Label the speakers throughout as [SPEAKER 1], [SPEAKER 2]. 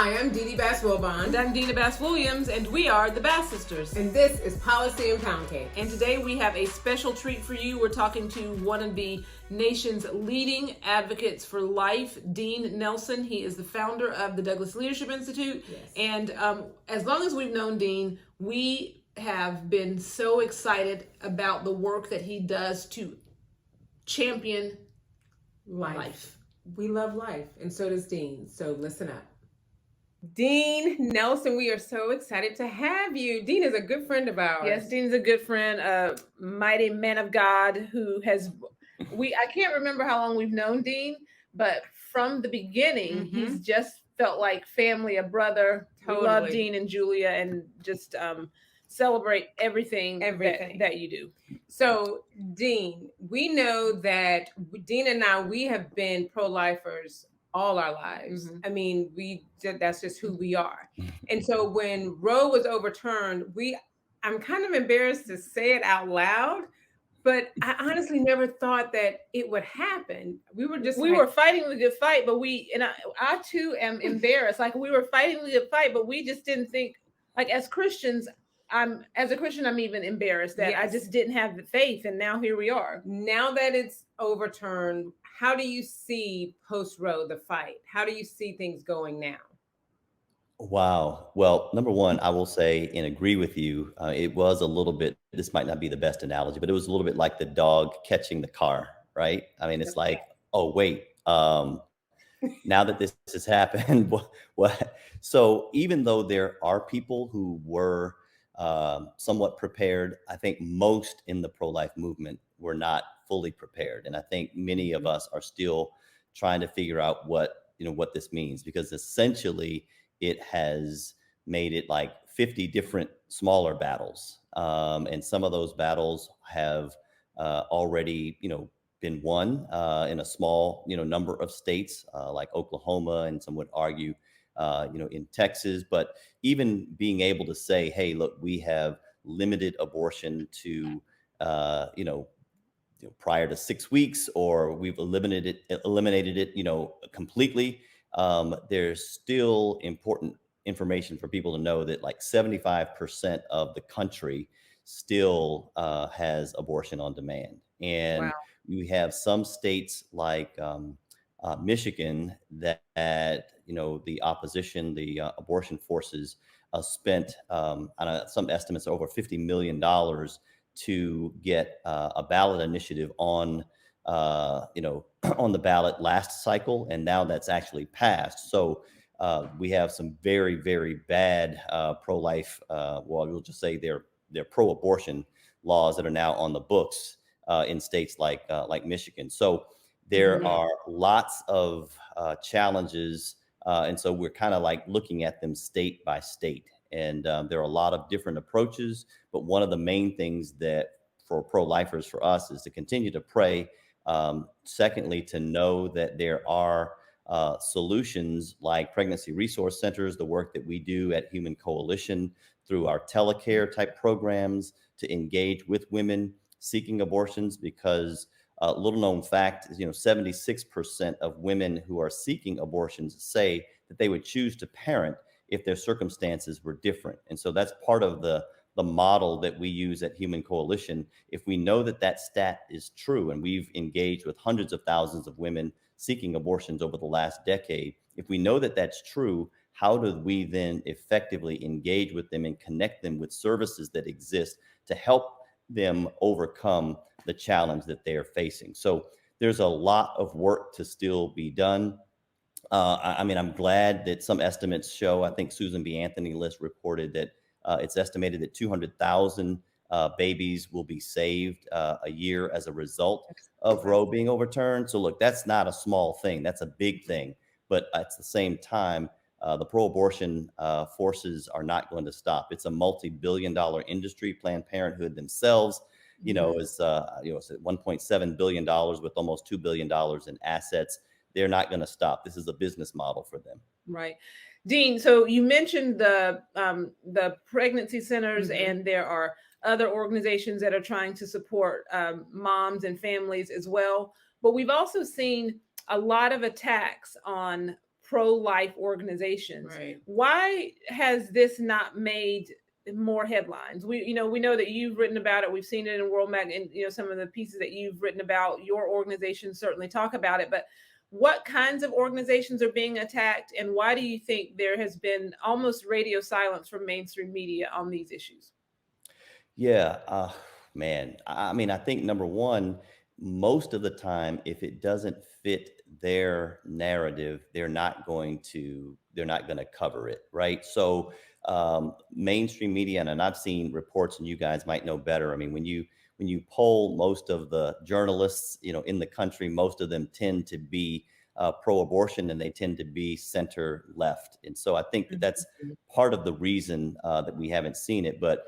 [SPEAKER 1] Hi, I'm Dee Dee Bass-Wilbon.
[SPEAKER 2] And I'm Dina Bass-Williams, and we are the Bass Sisters.
[SPEAKER 1] And this is Policy and Pound Cake.
[SPEAKER 2] And today we have a special treat for you. We're talking to one of the nation's leading advocates for life, Dean Nelson. He is the founder of the Douglas Leadership Institute.
[SPEAKER 1] Yes.
[SPEAKER 2] And as long as we've known Dean, we have been so excited about the work that he does to champion life.
[SPEAKER 1] We love life, and so does Dean. So listen up. Dean Nelson, we are so excited to have you. Dean is a good friend of ours.
[SPEAKER 2] Yes, Dean's a good friend, a mighty man of God who has, I can't remember how long we've known Dean, but from the beginning, he's just felt like family, a brother.
[SPEAKER 1] Totally.
[SPEAKER 2] We love Dean and Julia and just celebrate everything. That you do.
[SPEAKER 1] So, Dean, we know that Dean and I, we have been pro-lifers all our lives. I mean, that's just who we are. And so when Roe was overturned, I'm kind of embarrassed to say it out loud, but I honestly never thought that it would happen. We were
[SPEAKER 2] fighting the good fight, but I too am embarrassed. Like, we were fighting the good fight, but we just didn't think, like, as Christians, I'm even embarrassed that I just didn't have the faith, and now here we are.
[SPEAKER 1] Now that it's overturned, how do you see post-Roe the fight? How do you see things going now?
[SPEAKER 3] Wow. Well, number one, I will say and agree with you. It was a little bit, this might not be the best analogy, but it was a little bit like the dog catching the car, right? I mean, it's like, oh, wait, now that this has happened, what? So even though there are people who were somewhat prepared, I think most in the pro-life movement were not fully prepared. And I think many of us are still trying to figure out what this means, because essentially it has made it like 50 different smaller battles. And some of those battles have already, been won in a small, number of states like Oklahoma, and some would argue, in Texas. But even being able to say, hey, look, we have limited abortion to, prior to 6 weeks, or we've eliminated it, completely. There's still important information for people to know that like 75% of the country still has abortion on demand. And we have some states like Michigan that the opposition, the abortion forces spent some estimates over $50 million to get a ballot initiative on on the ballot last cycle, and now that's actually passed. So we have some very, very bad pro-life, we'll just say they're pro-abortion laws that are now on the books in states like Michigan. So there are lots of challenges, and so we're kind of like looking at them state by state. And there are a lot of different approaches, but one of the main things that for pro-lifers, for us, is to continue to pray. Secondly, to know that there are solutions like pregnancy resource centers, the work that we do at Human Coalition through our telecare type programs to engage with women seeking abortions, because little known fact is, 76% of women who are seeking abortions say that they would choose to parent if their circumstances were different. And so that's part of the model that we use at Human Coalition. If we know that that stat is true, and we've engaged with hundreds of thousands of women seeking abortions over the last decade, if we know that that's true, how do we then effectively engage with them and connect them with services that exist to help them overcome the challenge that they are facing? So there's a lot of work to still be done. I'm glad that some estimates show, I think Susan B. Anthony List reported that it's estimated that 200,000 babies will be saved a year as a result of Roe being overturned. So look, that's not a small thing. That's a big thing. But at the same time, the pro-abortion forces are not going to stop. It's a multi-billion-dollar industry. Planned Parenthood themselves, is it's at $1.7 billion with almost $2 billion in assets. They're not going to stop. This is a business model for them.
[SPEAKER 2] Right. Dean, so you mentioned the pregnancy centers, and there are other organizations that are trying to support moms and families as well. But we've also seen a lot of attacks on pro-life organizations.
[SPEAKER 1] Right.
[SPEAKER 2] Why has this not made more headlines? We know that you've written about it. We've seen it in World Mag, and some of the pieces that you've written about your organization certainly talk about it. But what kinds of organizations are being attacked, and why do you think there has been almost radio silence from mainstream media on these issues?
[SPEAKER 3] Yeah, man. I mean, I think number one, most of the time, if it doesn't fit their narrative, they're not going to cover it, right? So, mainstream media, and I've seen reports, and you guys might know better. I mean, when you poll most of the journalists, in the country, most of them tend to be pro-abortion, and they tend to be center left, and so I think that that's
[SPEAKER 1] Mhm.
[SPEAKER 3] part of the reason that we haven't seen it, but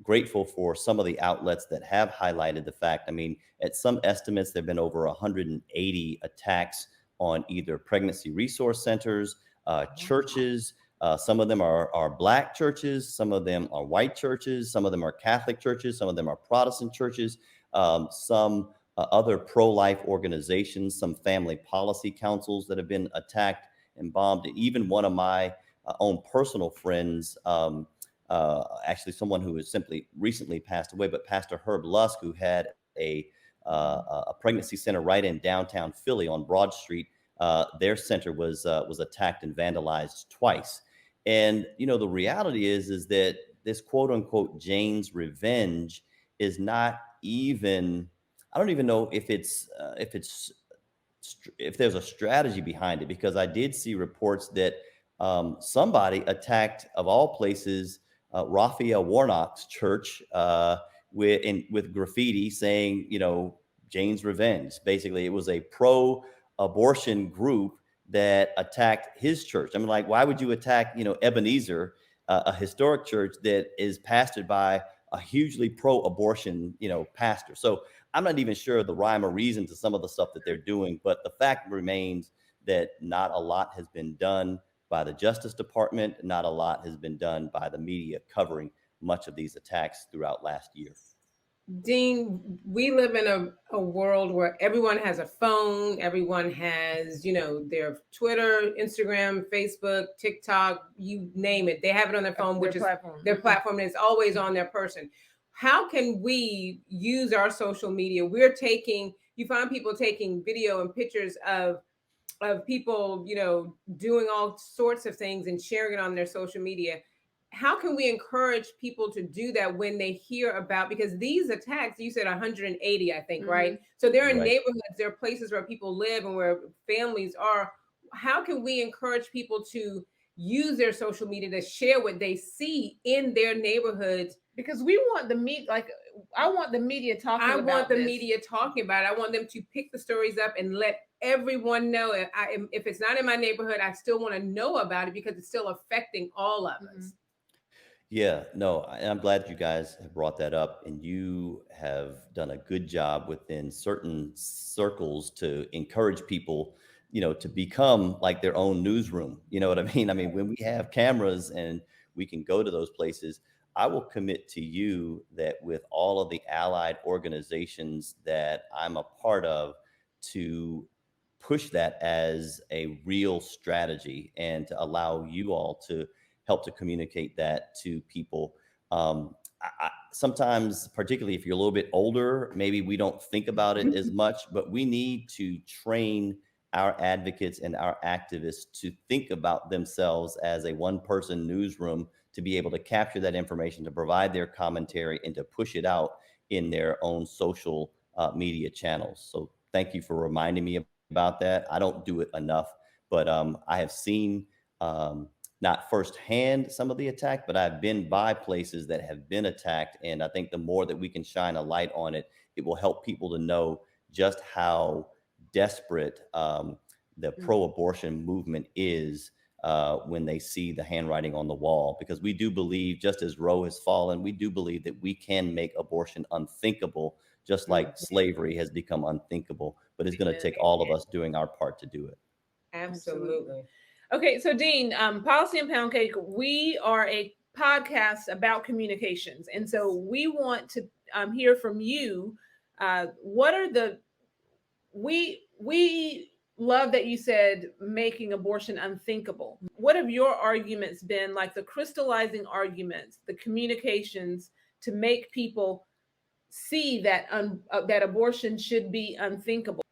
[SPEAKER 3] grateful for some of the outlets that have highlighted the fact. I mean, at some estimates, there have been over 180 attacks on either pregnancy resource centers, churches. Some of them are Black churches, some of them are white churches, some of them are Catholic churches, some of them are Protestant churches, some other pro-life organizations, some family policy councils that have been attacked and bombed. And even one of my own personal friends, actually someone who has simply recently passed away, but Pastor Herb Lusk, who had a pregnancy center right in downtown Philly on Broad Street. Their center was attacked and vandalized twice. And the reality is that this quote unquote Jane's revenge is not even. I don't even know if there's a strategy behind it, because I did see reports that somebody attacked, of all places, Raphael Warnock's church with graffiti saying, Jane's Revenge. Basically, it was a pro-abortion group that attacked his church. I mean, like, why would you attack, Ebenezer, a historic church that is pastored by a hugely pro-abortion, pastor? So I'm not even sure the rhyme or reason to some of the stuff that they're doing, but the fact remains that not a lot has been done by the Justice Department. Not a lot has been done by the media covering much of these attacks throughout last year.
[SPEAKER 1] Dean, we live in a world where everyone has a phone, everyone has, their Twitter, Instagram, Facebook, TikTok, you name it. They have it on their phone, which is their platform, and it's always on their person. How can we use our social media? You find people taking video and pictures of people, doing all sorts of things and sharing it on their social media. How can we encourage people to do that when they hear about, because these attacks, you said 180, I think, right? So they're in
[SPEAKER 3] Right.
[SPEAKER 1] neighborhoods, there are places where people live and where families are. How can we encourage people to use their social media to share what they see in their neighborhoods?
[SPEAKER 2] Because we want the media, I want the media talking about
[SPEAKER 1] I want the
[SPEAKER 2] this.
[SPEAKER 1] media talking about it. I want them to pick the stories up and let everyone know. If it's not in my neighborhood, I still want to know about it because it's still affecting all of us.
[SPEAKER 3] Yeah, no, and I'm glad you guys have brought that up, and you have done a good job within certain circles to encourage people, to become like their own newsroom. You know what I mean? I mean, when we have cameras and we can go to those places, I will commit to you that with all of the allied organizations that I'm a part of, to push that as a real strategy and to allow you all to help to communicate that to people. Sometimes, particularly if you're a little bit older, maybe we don't think about it as much, but we need to train our advocates and our activists to think about themselves as a one-person newsroom, to be able to capture that information, to provide their commentary, and to push it out in their own social media channels. So thank you for reminding me about that. I don't do it enough, but I have seen not firsthand some of the attack, but I've been by places that have been attacked. And I think the more that we can shine a light on it, it will help people to know just how desperate the pro-abortion movement is when they see the handwriting on the wall. Because we do believe, just as Roe has fallen, we do believe that we can make abortion unthinkable, just like slavery has become unthinkable. But it's going to take all of us doing our part to do it.
[SPEAKER 1] Absolutely.
[SPEAKER 2] Okay, so Dean, Policy and Pound Cake, we are a podcast about communications, and so we want to hear from you. What are the we love that you said making abortion unthinkable. What have your arguments been, like the crystallizing arguments, the communications to make people see that that abortion should be unthinkable?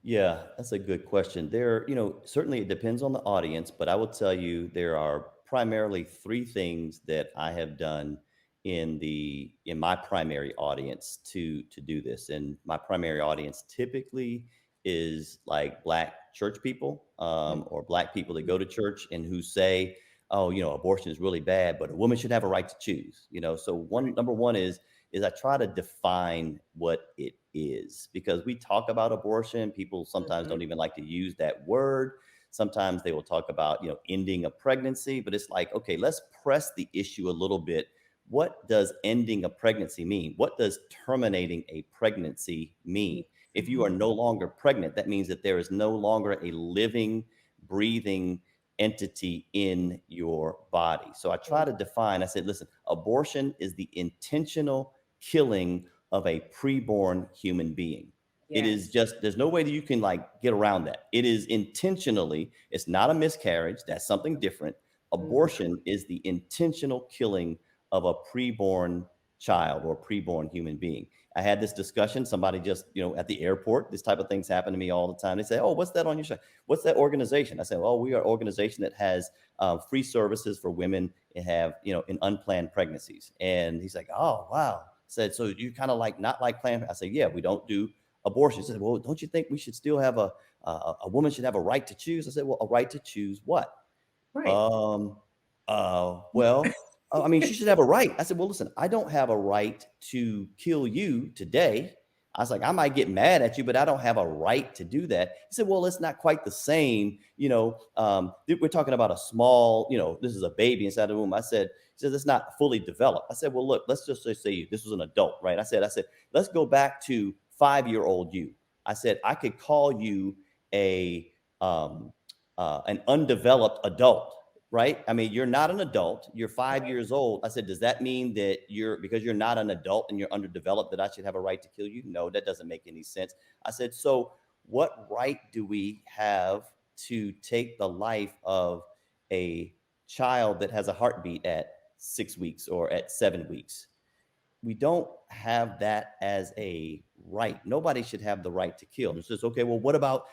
[SPEAKER 3] Yeah, that's a good question. There, certainly it depends on the audience, but I will tell you there are primarily three things that I have done in my primary audience to do this. And my primary audience typically is like Black church people, or Black people that go to church and who say, "Oh, abortion is really bad, but a woman should have a right to choose." So number one is I try to define what it is, because we talk about abortion. People sometimes don't even like to use that word. Sometimes they will talk about, ending a pregnancy, but it's like, okay, let's press the issue a little bit. What does ending a pregnancy mean? What does terminating a pregnancy mean? If you are no longer pregnant, that means that there is no longer a living, breathing entity in your body. So I try to define, I said, listen, abortion is the intentional killing of a preborn human being. It is just, there's no way that you can like get around that. It is intentionally, it's not a miscarriage. That's something different. Abortion is the intentional killing of a preborn child or preborn human being. I had this discussion. Somebody just, at the airport, this type of things happen to me all the time. They say, "Oh, what's that on your shirt? What's that organization?" I say, "Oh, we are an organization that has free services for women and have, in unplanned pregnancies." And he's like, "Oh, wow." I said, "So you kind of like not like planned?" I said, "Yeah, we don't do abortion." He said, "Well, don't you think we should still have a woman should have a right to choose?" I said, "Well, a right to choose what?"
[SPEAKER 1] Right.
[SPEAKER 3] Um, well, I mean, she should have a right. I said, "Well, listen, I don't have a right to kill you today." I was like, "I might get mad at you, but I don't have a right to do that." He said, "Well, it's not quite the same. We're talking about a small, this is a baby inside the womb." He says, "It's not fully developed." I said, "Well, look, let's just say this was an adult, right?" I said, "Let's go back to 5-year-old you." I said, "I could call you a, um, an undeveloped adult, right? I mean, you're not an adult. You're 5 years old." I said, "Does that mean that because you're not an adult and you're underdeveloped, that I should have a right to kill you?" No, that doesn't make any sense. I said, "So what right do we have to take the life of a child that has a heartbeat at 6 weeks or at 7 weeks? We don't have that as a right. Nobody should have the right to kill." And it says, "Okay, well, what about,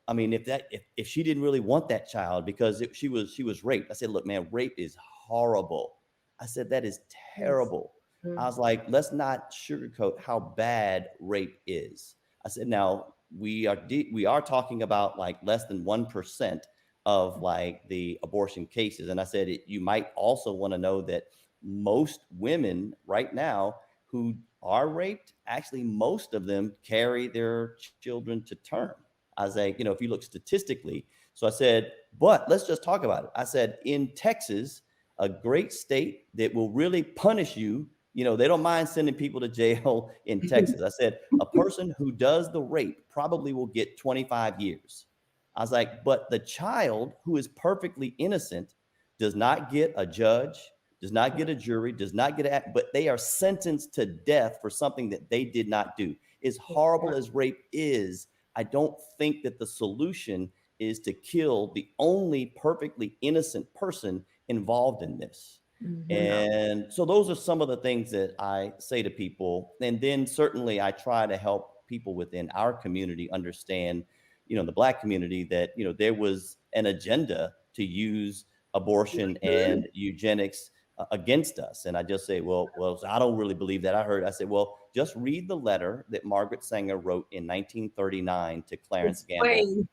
[SPEAKER 3] I mean, if she didn't really want that child because she was raped?" I said, "Look, man, rape is horrible." I said, "That is
[SPEAKER 1] Yes.
[SPEAKER 3] terrible." I was like, "Let's not sugarcoat how bad rape is." I said, "Now we are talking about like less than 1% of like the abortion cases." And I said, "You might also want to know that most women right now who are raped, actually, most of them carry their children to term." I was like, if you look statistically. So I said, "But let's just talk about it." I said, "In Texas, a great state that will really punish you, they don't mind sending people to jail in Texas." I said, "A person who does the rape probably will get 25 years." I was like, "But the child who is perfectly innocent does not get a judge, does not get a jury, does not get but they are sentenced to death for something that they did not do." As horrible as rape is, I don't think that the solution is to kill the only perfectly innocent person involved in this.
[SPEAKER 1] No.
[SPEAKER 3] And so those are some of the things that I say to people. And then certainly I try to help people within our community understand, the Black community, that, there was an agenda to use abortion and eugenics against us. And I just say, well, so I don't really believe that. I said, "Well, just read the letter that Margaret Sanger wrote in 1939 to Clarence Gamble,
[SPEAKER 1] Explain.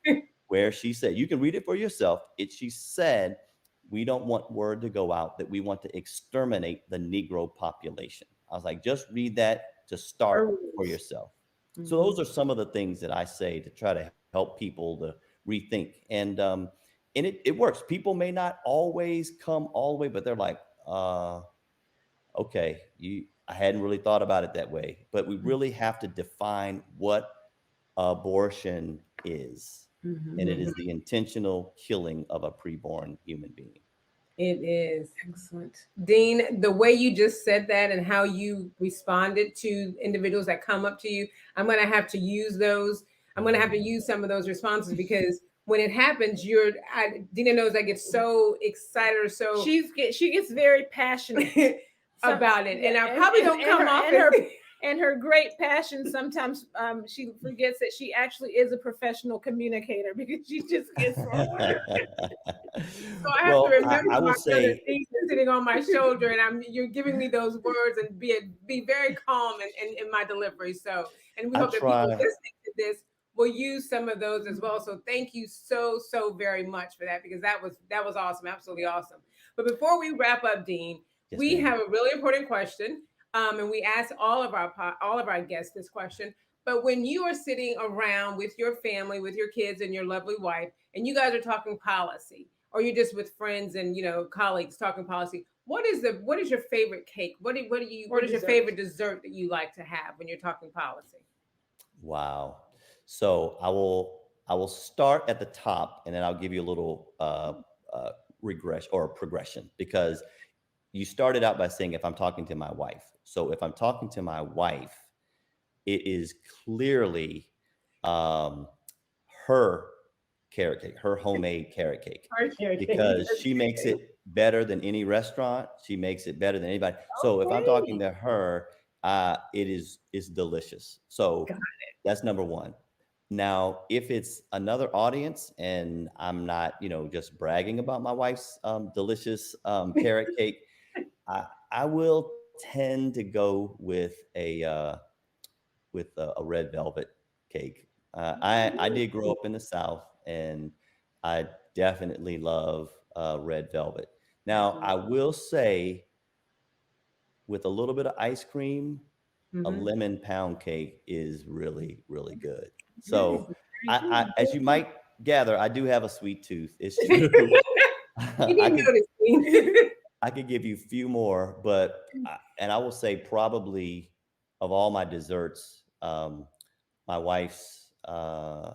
[SPEAKER 3] where she said," you can read it for yourself. She said, "We don't want word to go out that we want to exterminate the Negro population." I was like, just read that to start for
[SPEAKER 1] Courage.
[SPEAKER 3] yourself. So
[SPEAKER 1] Mhm.
[SPEAKER 3] those are some of the things that I say to try to help people to rethink. And it works. People may not always come all the way, but they're like, okay, I hadn't really thought about it that way. But we really have to define what abortion is. And it
[SPEAKER 1] Mhm.
[SPEAKER 3] is the intentional killing of a preborn human being.
[SPEAKER 1] It is. Excellent. Dean, the way you just said that and how you responded to individuals that come up to you, I'm going to have to use those. I'm going to have to use some of those responses because when it happens, Dina knows I get so excited or so.
[SPEAKER 2] She gets very passionate
[SPEAKER 1] about it. And I probably don't come off
[SPEAKER 2] and her great passion, sometimes she forgets that she actually is a professional communicator because she just gets so
[SPEAKER 1] I have to remember I will say, sitting on my shoulder, and you're giving me those words, and be very calm in my delivery. So, and we hope that people listening to this will use some of those as well. So thank you so very much for that, because that was awesome, absolutely awesome. But before we wrap up, Dean, we have a really important question. And we ask all of our guests this question. But when you are sitting around with your family, with your kids and your lovely wife, and you guys are talking policy, or you're just with friends and colleagues talking policy, what is your favorite cake? What is your favorite dessert that you like to have when you're talking policy?
[SPEAKER 3] Wow. So I will start at the top, and then I'll give you a little regression or progression, because you started out by saying if I'm talking to my wife. So if I'm talking to my wife, it is clearly her carrot cake, her homemade carrot cake, because she makes it better than any restaurant. She makes it better than anybody. So if I'm talking to her, it's delicious. So that's number one. Now, if it's another audience and I'm not, just bragging about my wife's delicious carrot cake, I will tend to go with a red velvet cake. I did grow up in the South, and I definitely love red velvet. Now, I will say, with a little bit of ice cream, a lemon pound cake is really, really good. So, I as you might gather, I do have a sweet tooth. It's true. I could give you a few more, but and I will say probably of all my desserts, my wife's her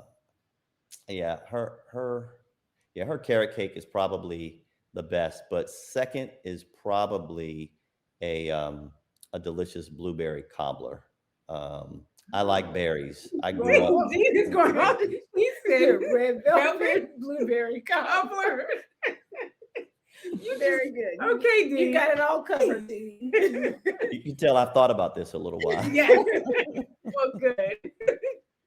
[SPEAKER 3] carrot cake is probably the best, but second is probably a delicious blueberry cobbler. I like berries. I grew up.
[SPEAKER 1] He's going on. He said red velvet
[SPEAKER 2] blueberry cobbler. Very good.
[SPEAKER 1] Okay, Dean.
[SPEAKER 2] You got it all covered, Dean.
[SPEAKER 3] You can tell I've thought about this a little while.
[SPEAKER 1] Yeah. Well, good.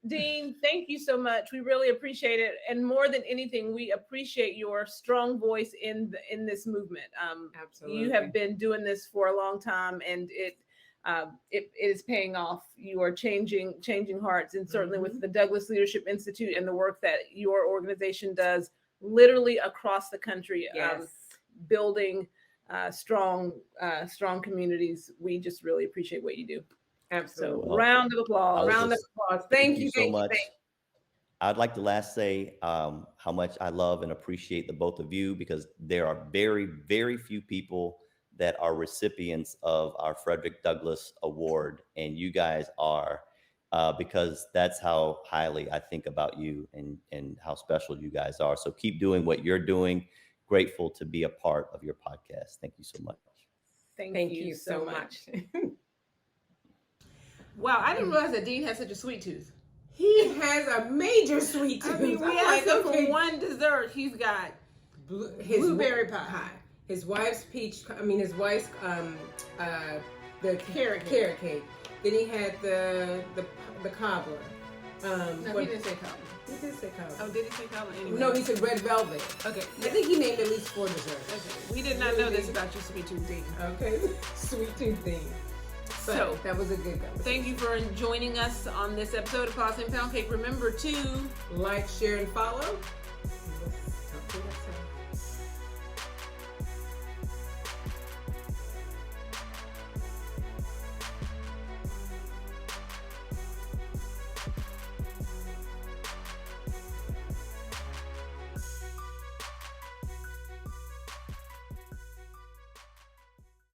[SPEAKER 2] Dean, thank you so much. We really appreciate it. And more than anything, we appreciate your strong voice in this movement. Absolutely. You have been doing this for a long time, and it is paying off. You are changing hearts, and certainly with the Douglas Leadership Institute and the work that your organization does literally across the country.
[SPEAKER 1] Yes.
[SPEAKER 2] Building strong communities. We just really appreciate what you do.
[SPEAKER 1] Absolutely.
[SPEAKER 2] So, round of applause.
[SPEAKER 1] Thank you
[SPEAKER 3] so much. I'd like to last say how much I love and appreciate the both of you, because there are very, very few people that are recipients of our Frederick Douglass Award, and you guys are, because that's how highly I think about you and how special you guys are. So keep doing what you're doing. Grateful to be a part of your podcast. Thank you so much.
[SPEAKER 1] Thank you so much.
[SPEAKER 2] Wow, I didn't realize that Dean has such a sweet tooth.
[SPEAKER 1] He has a major sweet tooth.
[SPEAKER 2] I mean, we asked him for one dessert. He's got blueberry pie.
[SPEAKER 1] His wife's his wife's the carrot cake. Then he had the cobbler.
[SPEAKER 2] No, he didn't say cobbler.
[SPEAKER 1] He did say cobbler.
[SPEAKER 2] Oh, did he say cobbler? Anyway.
[SPEAKER 1] No, he said red velvet.
[SPEAKER 2] Okay.
[SPEAKER 1] I think he named at least 4 desserts.
[SPEAKER 2] Okay. We did not know this about your sweet tooth, Dean.
[SPEAKER 1] Okay. Sweet tooth Dean. So that was a good conversation.
[SPEAKER 2] Thank you for joining us on this episode of Policy and Pound Cake. Remember to
[SPEAKER 1] like, share, and follow.